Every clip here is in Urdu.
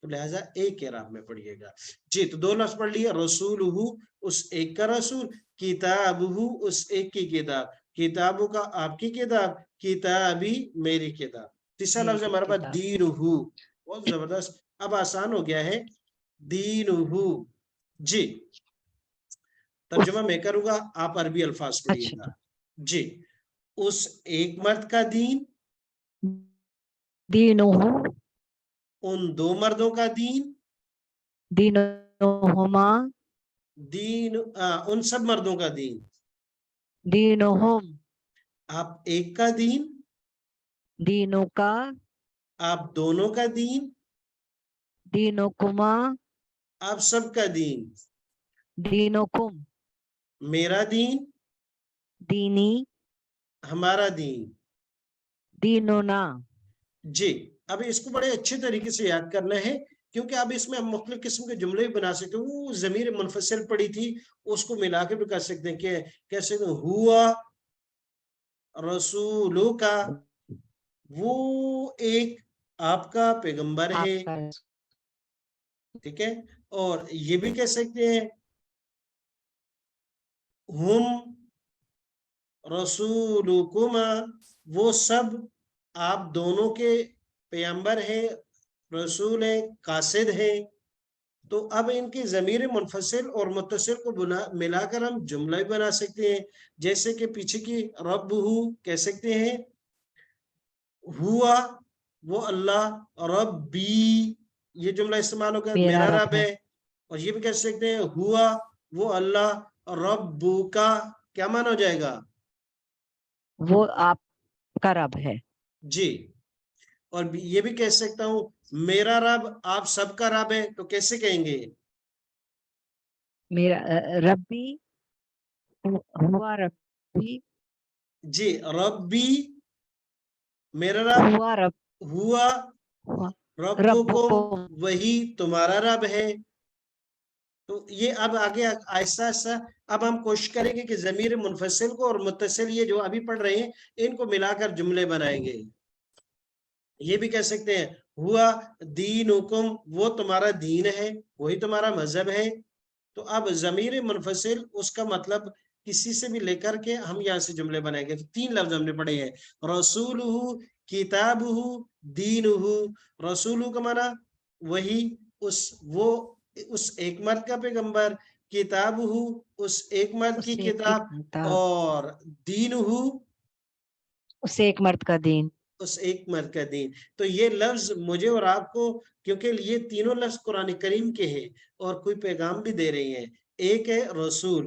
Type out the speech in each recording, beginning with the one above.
تو لہٰذا ایک اعراب میں پڑھیے گا. جی تو دو لفظ پڑھ لیے، رسولہ اس ایک کا رسول، کتابہ اس ایک کی کتاب، کتابوں کا آپ کی کتاب، کتابی میری کتاب. تیسرا لفظ میری ہمارے پاس کتاب. دینہ، بہت زبردست، اب آسان ہو گیا ہے. دینہ، جی ترجمہ میں کروں گا، آپ عربی الفاظ پڑھیے اچھا گا. جی اس ایک مرد کا دین، دینہ، ان دو مردوں کا دین، دینہما، دین ان سب مردوں کا دین، دینہم، آپ ایک کا دین، دینوں کا، آپ دونوں کا دین، دینکما، آپ سب کا دین، دینکم، میرا دین، دینی، ہمارا دین. دیننا. جی اب اس کو بڑے اچھے طریقے سے یاد کرنا ہے، کیونکہ اب اس میں ہم مختلف قسم کے جملے بھی بنا سکتے ہیں. وہ ضمیر منفصل پڑی تھی، اس کو ملا کے بھی کر سکتے ہیں، کہ کیسے ہوا رسولوں کا، وہ ایک آپ کا پیغمبر آپ ہے. کا ٹھیک ہے، اور یہ بھی کہہ سکتے ہیں ہم رسولکما، وہ سب آپ دونوں کے پیغمبر ہیں، رسول ہیں، قاصد ہیں. تو اب ان کی ضمیر منفصل اور متصل کو ملا کر ہم جملہ بھی بنا سکتے ہیں. جیسے کہ پیچھے کی رب کہہ سکتے ہیں ہوا وہ اللہ، ربی یہ جملہ استعمال ہوگا میرا رب ہے. اور یہ بھی کہہ سکتے ہیں ہوا وہ اللہ، ربو کا کیا معنی ہو جائے گا؟ وہ آپ کا رب ہے. جی اور یہ بھی کہہ سکتا ہوں میرا رب آپ سب کا رب ہے، تو کیسے کہیں گے؟ میرا ربی، ہوا ربی، جی ربی میرا رب، ہوا رب، ہوا ربکم وہی تمہارا رب ہے. تو یہ اب آگے آہستہ آہستہ اب ہم کوشش کریں گے کہ ضمیر منفصل کو اور متصل یہ جو ابھی پڑھ رہے ہیں ان کو ملا کر جملے بنائیں گے. یہ بھی کہہ سکتے ہیں ہوا دینکم، وہ تمہارا دین ہے، وہی تمہارا مذہب ہے. تو اب ضمیر منفصل اس کا مطلب کسی سے بھی لے کر کے ہم یہاں سے جملے بنائیں گے. تین لفظ ہم نے پڑھے ہیں، رسولہ، کتابہ، دینہ. رسولہ کا معنی وہی وہ اس ایک مرد کا پیغمبر، کتابہ اس ایک مرد کی کتاب، اور دینہ اس ایک مرد کا دین، اس ایک مرد کا دین. تو یہ لفظ مجھے اور آپ کو، کیونکہ یہ تینوں لفظ قرآن کریم کے ہیں اور کوئی پیغام بھی دے رہی ہیں. ایک ہے رسول،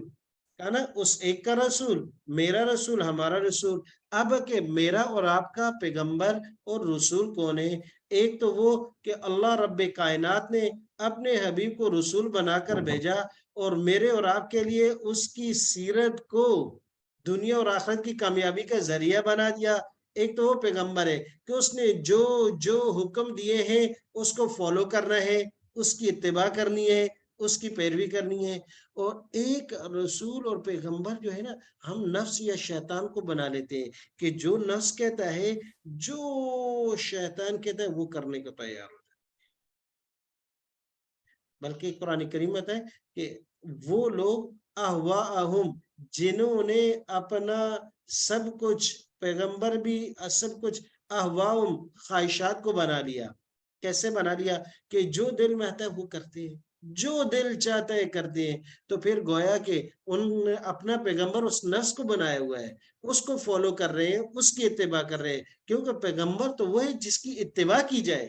ہے نا، اس ایک کا رسول، میرا رسول، ہمارا رسول. اب کہ میرا اور آپ کا پیغمبر اور رسول کون ہے؟ ایک تو وہ کہ اللہ رب کائنات نے اپنے حبیب کو رسول بنا کر بھیجا، اور میرے اور آپ کے لیے اس کی سیرت کو دنیا اور آخرت کی کامیابی کا ذریعہ بنا دیا. ایک تو وہ پیغمبر ہے کہ اس نے جو حکم دیے ہیں اس کو فالو کرنا ہے، اس کی اتباع کرنی ہے، اس کی پیروی کرنی ہے. اور ایک رسول اور پیغمبر جو ہے نا، ہم نفس یا شیطان کو بنا لیتے ہیں کہ جو نفس کہتا ہے، جو شیطان کہتا ہے وہ کرنے کو تیار ہو جائے. بلکہ قرآن کریم ہے کہ وہ لوگ اہواءہم، جنہوں نے اپنا سب کچھ، پیغمبر بھی سب کچھ، اہواءہم خواہشات کو بنا لیا. کیسے بنا لیا؟ کہ جو دل میں آتا ہے وہ کرتے ہیں، جو دل چاہتا ہے کرتے ہیں. تو پھر گویا کہ ان نے اپنا پیغمبر اس نفس کو بنایا ہوا ہے، اس کو فالو کر رہے ہیں، اس کی اتباع کر رہے ہیں، کیونکہ پیغمبر تو وہ ہے جس کی اتباع کی جائے.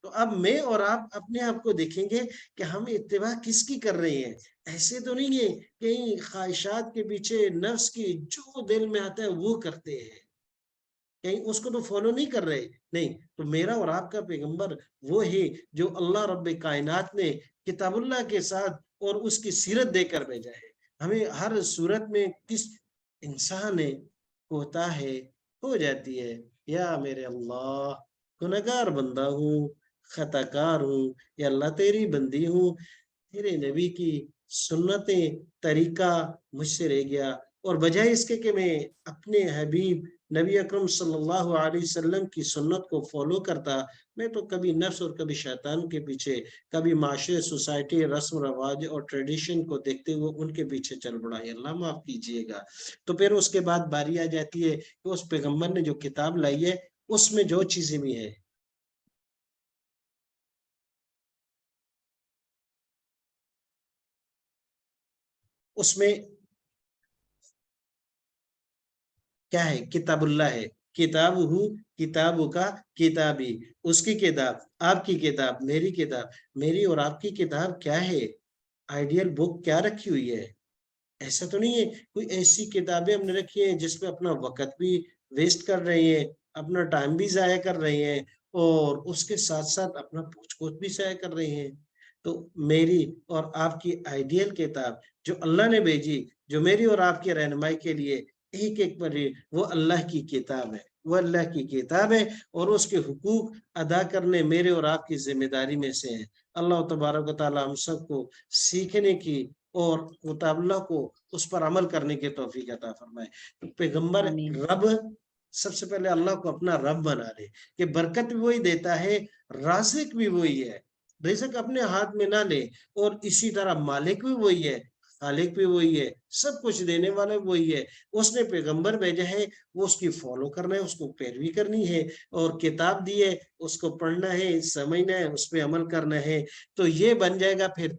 تو اب میں اور آپ اپنے آپ کو دیکھیں گے کہ ہم اتباع کس کی کر رہے ہیں. ایسے تو نہیں ہے کہیں خواہشات کے پیچھے نفس کی جو دل میں آتا ہے وہ کرتے ہیں، کہیں اس کو تو فالو نہیں کر رہے. نہیں، تو میرا اور آپ کا پیغمبر وہ ہے جو اللہ رب کائنات نے کتاب اللہ کے ساتھ اور اس کی سیرت دے کر بھیجا ہے. ہمیں ہر صورت میں کس انسان ہے کوتا ہے ہو جاتی ہے، یا میرے اللہ گنہگار بندہ ہوں، خطا کار ہوں، یا اللہ تیری بندی ہوں، تیرے نبی کی سنتیں، طریقہ مجھ سے رہ گیا. اور بجائے اس کے کہ میں اپنے حبیب نبی اکرم صلی اللہ علیہ وسلم کی سنت کو فالو کرتا، میں تو کبھی نفس اور کبھی شیطان کے پیچھے، کبھی معاشرے، سوسائٹی، رسم و رواج اور ٹریڈیشن کو دیکھتے ہوئے ان کے پیچھے چل پڑا ہے۔ اللہ معاف کیجئے گا۔ تو پھر اس کے بعد باری آ جاتی ہے کہ اس پیغمبر نے جو کتاب لائی ہے اس میں جو چیزیں بھی ہیں، اس میں کیا ہے؟ کتاب اللہ ہے۔ کتاب کتاب کا کتابی، اس کی کتاب، آپ کی کتاب، میری کتاب، میری اور آپ کی کتاب کیا ہے؟ آئیڈیل بک کیا رکھی ہوئی ہے؟ ایسا تو نہیں ہے کوئی ایسی کتابیں ہم نے رکھی ہیں جس میں اپنا وقت بھی ویسٹ کر رہے ہیں، اپنا ٹائم بھی ضائع کر رہے ہیں، اور اس کے ساتھ ساتھ اپنا پوچھ گچھ بھی ضائع کر رہے ہیں۔ تو میری اور آپ کی آئیڈیل کتاب جو اللہ نے بھیجی، جو میری اور آپ کی رہنمائی کے لیے ایک ایک پر، وہ اللہ کی کتاب ہے، وہ اللہ کی کتاب ہے، اور اس کے حقوق ادا کرنے میرے اور آپ کی ذمہ داری میں سے ہے۔ اللہ تبارک و تعالی ہم سب کو سیکھنے کی اور کتاب اللہ کو اس پر عمل کرنے کی توفیق عطا فرمائے۔ تو پیغمبر آمین۔ رب، سب سے پہلے اللہ کو اپنا رب بنا لے کہ برکت بھی وہی دیتا ہے، رازق بھی وہی ہے، رزق اپنے ہاتھ میں نہ لے، اور اسی طرح مالک بھی وہی ہے، خالق بھی وہی ہے، سب کچھ دینے والا بھی وہی ہے۔ اس نے پیغمبر بھیجا ہے، وہ اس کی فالو کرنا ہے، اس کو پیروی کرنی ہے، اور کتاب دی ہے، اس کو پڑھنا ہے، سمجھنا ہے، اس پہ عمل کرنا ہے۔ تو یہ بن جائے گا پھر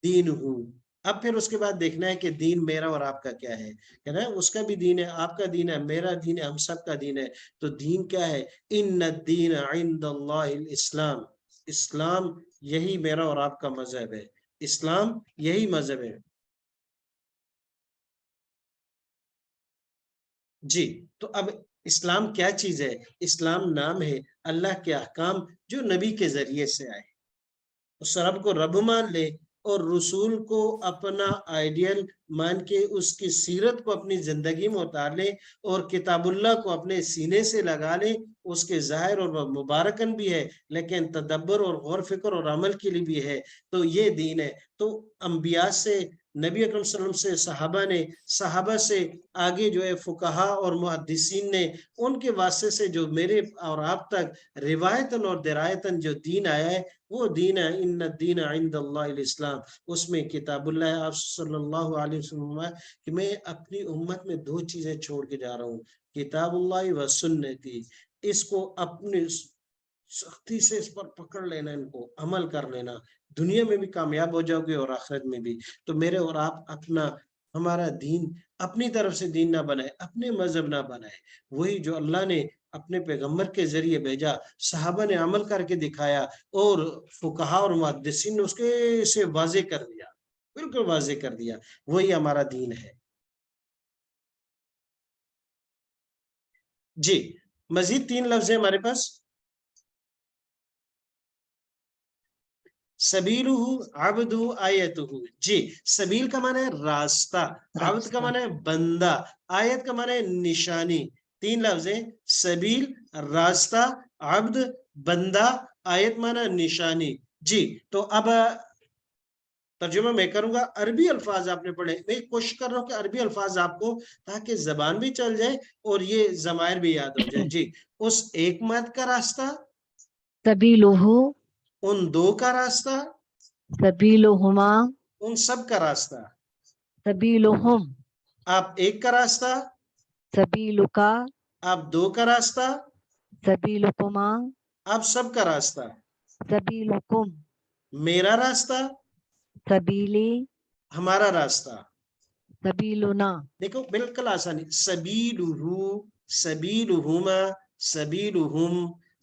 دین ہوں۔ اب پھر اس کے بعد دیکھنا ہے کہ دین میرا اور آپ کا کیا ہے، نا؟ اس کا بھی دین ہے، آپ کا دین ہے، میرا دین ہے، ہم سب کا دین ہے۔ تو دین کیا ہے؟ ان الدین عند اللہ الاسلام، اسلام یہی میرا اور آپ کا مذہب ہے، اسلام یہی مذہب ہے۔ جی، تو اب اسلام کیا چیز ہے؟ اسلام نام ہے اللہ کے احکام جو نبی کے ذریعے سے آئے۔ اس رب کو رب مان لے، اور رسول کو اپنا آئیڈیل مان کے اس کی سیرت کو اپنی زندگی میں اتار لے، اور کتاب اللہ کو اپنے سینے سے لگا لے۔ اس کے ظاہر اور مبارکن بھی ہے، لیکن تدبر اور غور فکر اور عمل کے لیے بھی ہے۔ تو یہ دین ہے۔ تو انبیاء سے، نبی اکرم صلی اللہ علیہ وسلم سے، صحابہ نے، صحابہ سے آگے جو ہے فقہا اور محدثین نے، ان کے واسطے سے جو میرے اور آپ تک روایتاً اور درایتاً جو دین آیا ہے، وہ دین ہے ان الدین عند اللہ الاسلام۔ اس میں کتاب اللہ ہے۔ آپ صلی اللہ علیہ وسلم کہ میں اپنی امت میں دو چیزیں چھوڑ کے جا رہا ہوں، کتاب اللہ و سنتی۔ اس کو اپنی سختی سے اس پر پکڑ لینا، ان کو عمل کر لینا، دنیا میں بھی کامیاب ہو جاؤ گے اور آخرت میں بھی۔ تو میرے اور آپ اپنا، ہمارا دین اپنی طرف سے دین نہ بنائے، اپنے مذہب نہ بنائے، وہی جو اللہ نے اپنے پیغمبر کے ذریعے بھیجا، صحابہ نے عمل کر کے دکھایا، اور فقہا اور محدثین نے اس کے سے واضح کر دیا، بالکل واضح کر دیا، وہی ہمارا دین ہے۔ جی، مزید 3 لفظ ہیں ہمارے پاس۔ سبیلہ، عبدہ، آیتہ۔ جی، سبیل کا معنی ہے راستہ، عبد کا معنی ہے بندہ، آیت کا معنی ہے نشانی۔ 3 لفظ ہیں، سبیل، راستہ، عبد، بندہ، آیت معنی نشانی۔ جی، تو اب ترجمہ میں کروں گا۔ عربی الفاظ آپ نے پڑھے، میں کوشش کر رہا ہوں کہ عربی الفاظ آپ کو، تاکہ زبان بھی چل جائے اور یہ ضمائر بھی یاد ہو جائے۔ جی، اس ایک مرد کا راستہ، سبیلہ، ان دو کا راستہ، سبیلہما، ان سب کا راستہ، سبیلہم، آپ ایک کا راستہ، سبیلکا، آپ دو کا راستہ، سبیلکما، آپ سب کا راستہ، سبیلکم، میرا راستہ، سبیلی، ہمارا راستہ۔ سبیلنا۔ دیکھو بالکل آسانی، سبیلہ، سبیلہما، سبیلہم،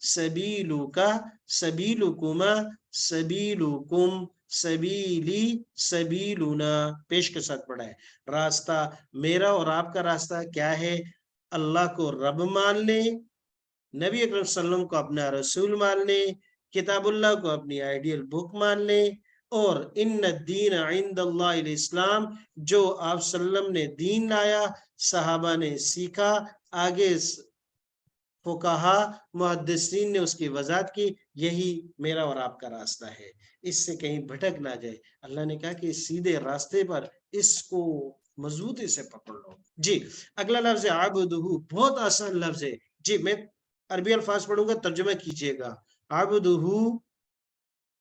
سبیلکا، سبیلکما، سبیلکم، سبیلی، سبیلنا، پیش کے ساتھ پڑھا ہے۔ راستہ میرا اور آپ کا راستہ کیا ہے؟ اللہ کو رب مان لیں، نبی اکرم صلی اللہ علیہ وسلم کو اپنا رسول مان لیں، کتاب اللہ کو اپنی آئیڈیل بک مان لیں، اور ان الدین عند اللہ الاسلام، جو آپ صلی اللہ علیہ وسلم نے دین لایا، صحابہ نے سیکھا، آگے فقہا محدثین نے اس کی وضاحت کی، یہی میرا اور آپ کا راستہ ہے۔ اس سے کہیں بھٹک نہ جائے۔ اللہ نے کہا کہ سیدھے راستے پر اس کو مضبوطی سے پکڑ لو۔ جی اگلا لفظ ہے عبدہو، بہت آسان لفظ ہے. جی میں عربی الفاظ پڑھوں گا، ترجمہ کیجئے گا. عبدہو،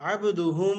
عبدہم،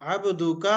عبدکا،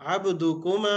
عبدکما،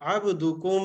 عبدکم،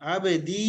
عبدی،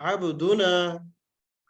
عبدنا.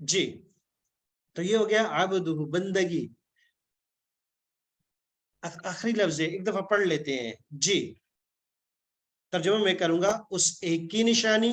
جی تو یہ ہو گیا عبدہ، بندگی. آخری لفظ ہے، ایک دفعہ پڑھ لیتے ہیں. جی ترجمہ میں کروں گا. اس ایک کی نشانی،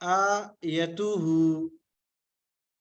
آیتہ،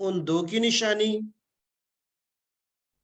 ان دو کی نشانی،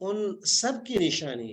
ان سب کی نشانی.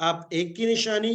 آپ ایک کی نشانی،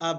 آپ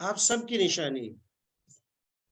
آپ سب کی نشانی.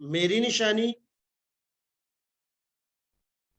میری نشانی،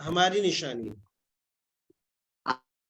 ہماری نشانی.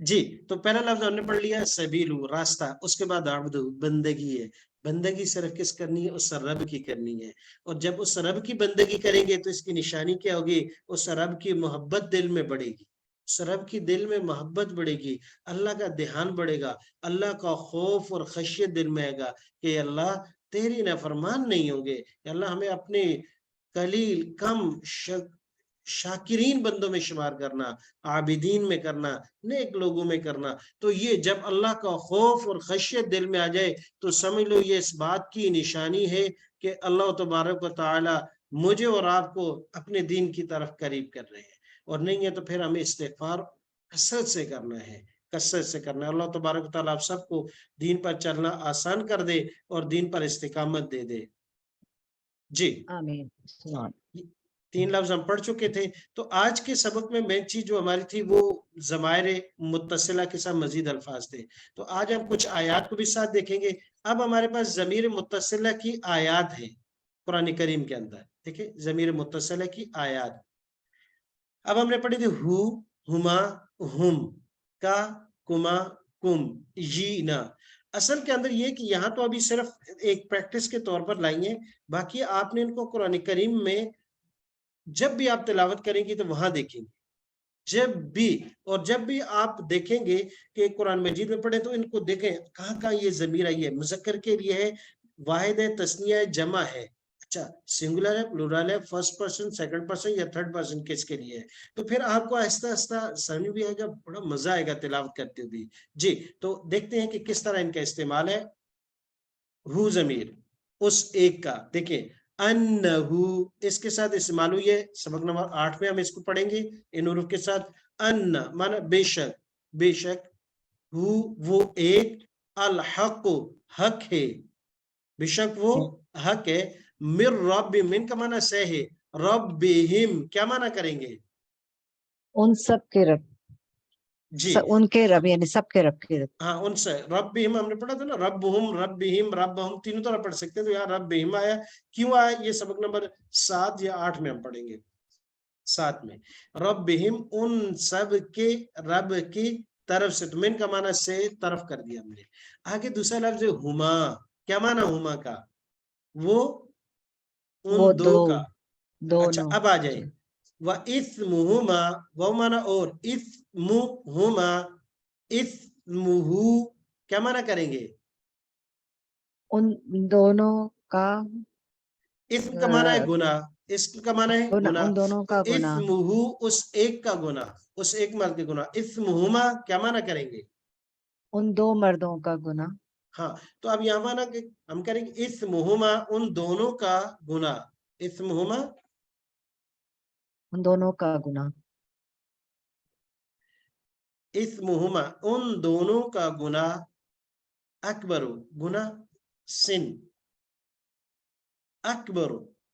جی تو پہلا لفظ ہم نے پڑھ لیا سبیلو، راستہ. اس کے بعد عبد، بندگی ہے. بندگی صرف کس کرنی ہے؟ اس رب کی کرنی ہے. اور جب اس رب کی بندگی کریں گے تو اس کی نشانی کیا ہوگی؟ اس رب کی محبت دل میں بڑھے گی. اس رب کی دل میں محبت بڑھے گی، اللہ کا دھیان بڑھے گا، اللہ کا خوف اور خشیت دل میں آئے گا کہ اللہ تیری نافرمان نہیں ہوں گے. اللہ ہمیں اپنے قلیل، کم، شاکرین بندوں میں شمار کرنا، عابدین میں کرنا، نیک لوگوں میں کرنا. تو یہ جب اللہ کا خوف اور خشیت دل میں آ جائے تو سمجھ لو یہ اس بات کی نشانی ہے کہ اللہ تبارک و تعالی مجھے اور آپ کو اپنے دین کی طرف قریب کر رہے ہیں. اور نہیں ہے تو پھر ہمیں استغفار کثرت سے کرنا ہے، کثرت سے کرنا ہے. اللہ تبارک و تعالی آپ سب کو دین پر چلنا آسان کر دے اور دین پر استقامت دے دے. جی آمین. 3 لفظ ہم پڑھ چکے تھے. تو آج کے سبق میں مین چیز جو ہماری تھی وہ ضمائر متصلہ کے ساتھ مزید الفاظ تھے. تو آج ہم کچھ آیات کو بھی ساتھ دیکھیں گے. اب ہمارے پاس ضمیر متصلہ کی آیات ہیں قرآن کریم کے اندر. دیکھیں ضمیر متصلہ کی آیات. اب ہم نے پڑھی تھی ہو، ہما، ہم، کا، کما، کم، جینا. اصل کے اندر یہ کہ یہاں تو ابھی صرف ایک پریکٹس کے طور پر لائی ہیں، باقی آپ نے ان کو قرآن کریم میں جب بھی آپ تلاوت کریں گے تو وہاں دیکھیں گے. جب بھی آپ دیکھیں گے کہ قرآن مجید میں پڑھیں تو ان کو دیکھیں کہاں کہاں یہ ضمیر آئی ہے. مذکر کے لیے ہے، واحد ہے، تثنیہ ہے، جمع ہے. اچھا سنگولر ہے، پلورل ہے، فرسٹ پرسن، سیکنڈ پرسن یا تھرڈ پرسن کس کے لیے ہے. تو پھر آپ کو آہستہ آہستہ سمجھ بھی آئے گا، بڑا مزہ آئے گا تلاوت کرتے ہوئے. جی تو دیکھتے ہیں کہ کس طرح ان کا استعمال ہے. ہو ضمیر اس ایک کا، دیکھیں انہو اس کے ساتھ استعمال ہوئی ہے. سبق نمبر 8 میں ہم اس کو پڑھیں گے ان حروف کے ساتھ. ان مانا بے شک، بے شک. ہو وہ ایک، الحق حق ہے، بے شک وہ حق ہے. مر رب، من کا مانا سے ہے، ربہم کیا مانا کریں گے؟ ان سب کے رب. جی ان کے رب یعنی سب کے رب کے رب. ہاں ان سے. ربہم ہم نے پڑھا تھا نا، ربہم، ربہم، ربہم تینوں طرح پڑھ سکتے ہیں. تو یہاں ربہم آیا، کیوں آیا؟ یہ سبق نمبر 7 یا 8 میں ہم پڑھیں گے. 7 میں ربہم ان سب کے رب کی طرف سے. تو من کا معنی سے طرف کر دیا ہم نے. آگے دوسرا لفظ ہے ہما. کیا معنی ہما کا؟ وہ ان وہ دو کا. اچھا دونوں. اب آ جائے وَإِثْمُهُمَا، وہ معنی اور اِثْمُهُمَا، اِثْمُهُ کیا معنی کریں گے؟ ان دونوں کا اسم کا معنی ہے گناہ، اسم کا معنی ہے گناہ. ان دونوں تو کا گناہ. اِثْمُهُ اس ایک کا گناہ، اس ایک مرد کے گناہ. اِثْمُهُمَا کیا معنی کریں گے؟ ان دو مردوں کا گناہ. ہاں تو اب یہاں معنی کہ ہم کریں گے اِثْمُهُمَا ان دونوں کا گناہ. اِثْمُهُمَا ان دونوں کا گناہ. اِثْمُهُمَا ان دونوں کا گناہ. اکبر گناہ، سن، اکبر